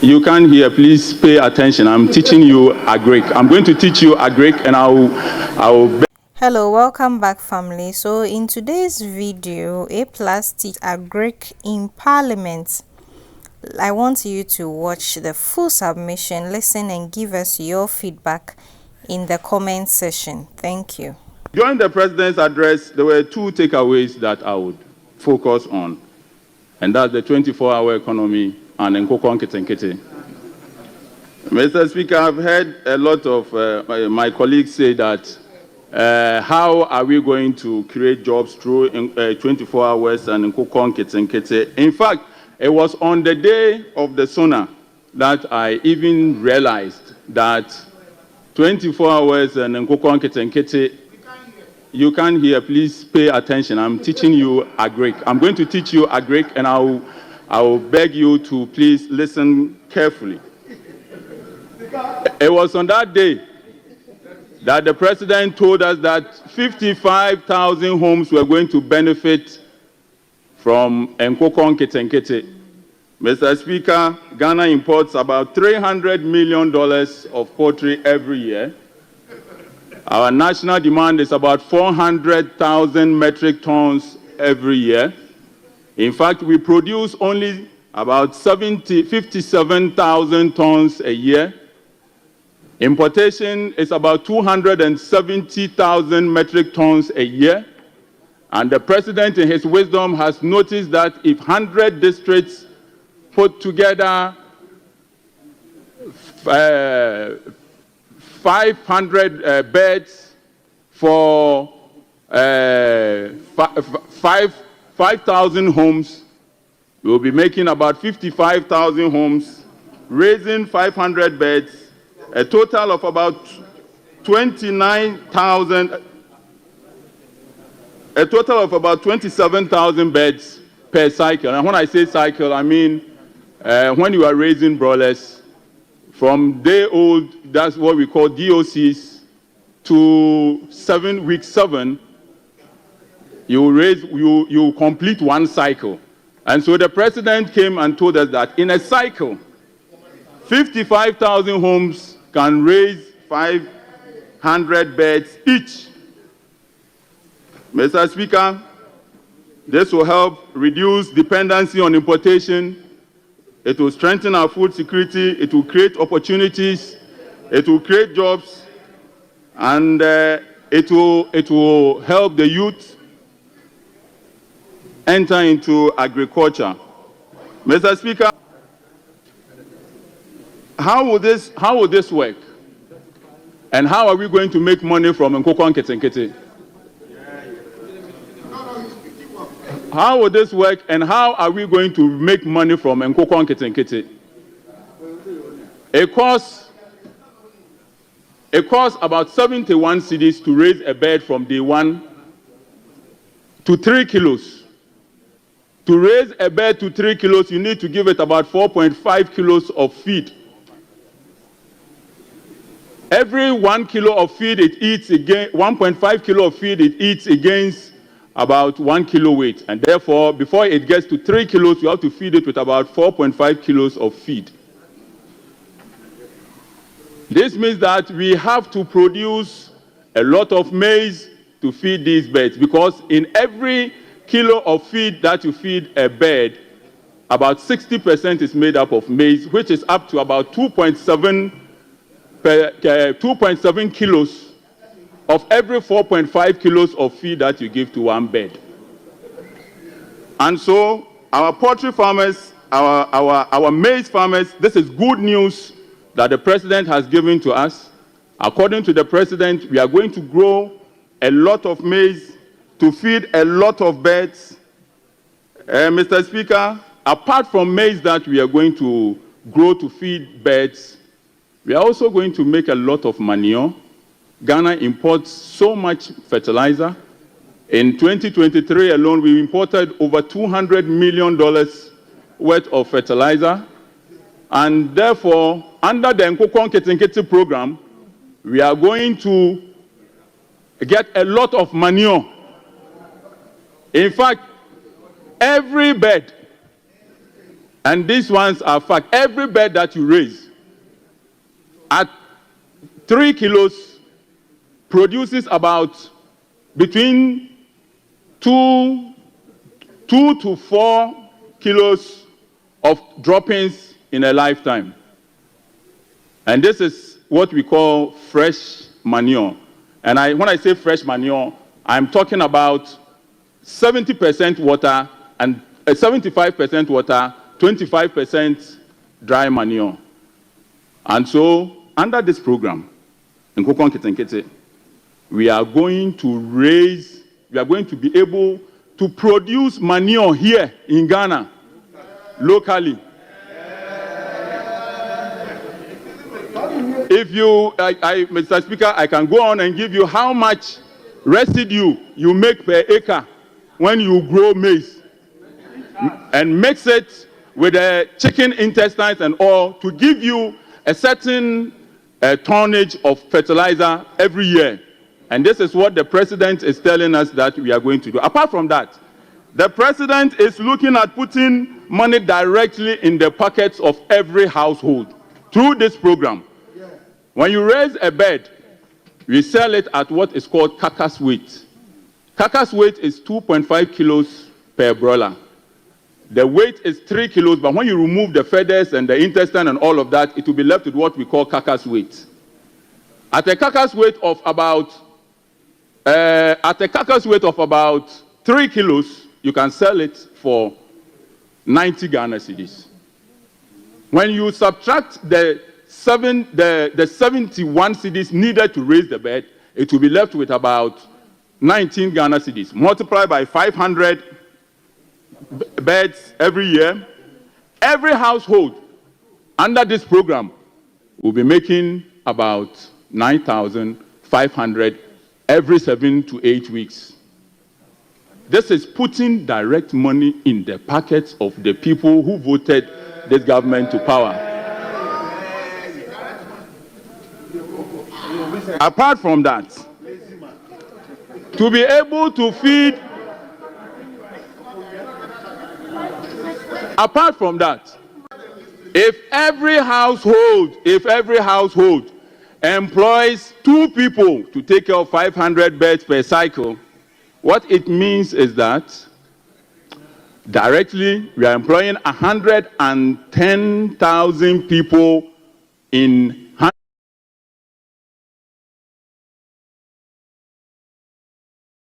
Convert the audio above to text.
You can't hear. Please pay attention. I'm teaching you agric. I'm going to teach you agric, and I'll. Hello, welcome back, family. So in today's video, A Plus teach agric in Parliament. I want you to watch the full submission, listen, and give us your feedback in the comment section. Thank you. During the president's address, there were two takeaways that I would focus on, and that's the 24-hour economy and nkitinkiti. Mr. Speaker, I've heard a lot of my colleagues say that how are we going to create jobs through 24 hours and nkitinkiti? In fact, it was on the day of the SONA that I even realized that 24 hours and nkitinkiti. You can't hear. Please pay attention. I'm teaching you agric. I'm going to teach you agric, and I will beg you to please listen carefully. It was on that day that the president told us that 55,000 homes were going to benefit from nkitinkiti. Mr. Speaker, Ghana imports about $300 million of poultry every year. Our national demand is about 400,000 metric tons every year. In fact, we produce only about 57,000 tons a year. Importation is about 270,000 metric tons a year. And the president, in his wisdom, has noticed that if 100 districts put together 500 beds for 5,000 homes, we will be making about 55,000 homes, raising 500 beds, a total of about 27,000 beds per cycle. And when I say cycle, I mean when you are raising broilers, from day old, that's what we call DOCs, to week 7, you complete one cycle. And so the president came and told us that in a cycle, 55,000 homes can raise 500 beds each. Mr. Speaker, this will help reduce dependency on importation. It will strengthen our food security. It will create opportunities. It will create jobs. And it will help the youth enter into agriculture. Mr. Speaker, how will this work? And how are we going to make money from nkitinkiti? How will this work, and how are we going to make money from nkitinkiti? It costs about 71 cedis to raise a bed from day 1 to 3 kilos. To raise a bed to 3 kilos, you need to give it about 4.5 kilos of feed. Every 1 kilo of feed it eats again, 1.5 kilo of feed it eats against about 1 kilo weight. And therefore, before it gets to 3 kilos, you have to feed it with about 4.5 kilos of feed. This means that we have to produce a lot of maize to feed these birds, because in every kilo of feed that you feed a bird, about 60% is made up of maize, which is up to about 2.7 kilos of every 4.5 kilos of feed that you give to one bird. And so our poultry farmers, our maize farmers, this is good news that the president has given to us. According to the president, we are going to grow a lot of maize to feed a lot of birds. Mr. Speaker, apart from maize that we are going to grow to feed birds, we are also going to make a lot of manure. Ghana imports so much fertilizer. In 2023 alone, we imported over $200 million worth of fertilizer. And therefore, under the nkitinkiti program, we are going to get a lot of manure. In fact, every bed And these ones are fact. Every bed that you raise at 3 kilos produces about between 2 to 4 kilos of droppings in a lifetime. And this is what we call fresh manure. And when I say fresh manure, I'm talking about 70% water and 75% water, 25% dry manure. And so, under this program, nkitinkiti, we are going to be able to produce manure here in Ghana, locally. If you, Mr. Speaker, I can go on and give you how much residue you make per acre when you grow maize and mix it with the chicken intestines and all to give you a certain tonnage of fertilizer every year. And this is what the president is telling us that we are going to do. Apart from that, the president is looking at putting money directly in the pockets of every household through this program. When you raise a bed, we sell it at what is called carcass weight. Carcass weight is 2.5 kilos per broiler. The weight is 3 kilos, but when you remove the feathers and the intestine and all of that, it will be left with what we call carcass weight. At a carcass weight of about 3 kilos, you can sell it for 90 Ghana cedis. When you subtract the 71 cedis needed to raise the bed, it will be left with about 19 Ghana cedis. Multiply by 500 beds every year. Every household under this program will be making about 9,500 every 7 to 8 weeks. This is putting direct money in the pockets of the people who voted this government to power. Apart from that, to be able to feed, apart from that, if every household employs 2 people to take care of 500 beds per cycle, what it means is that directly we are employing 110,000 people in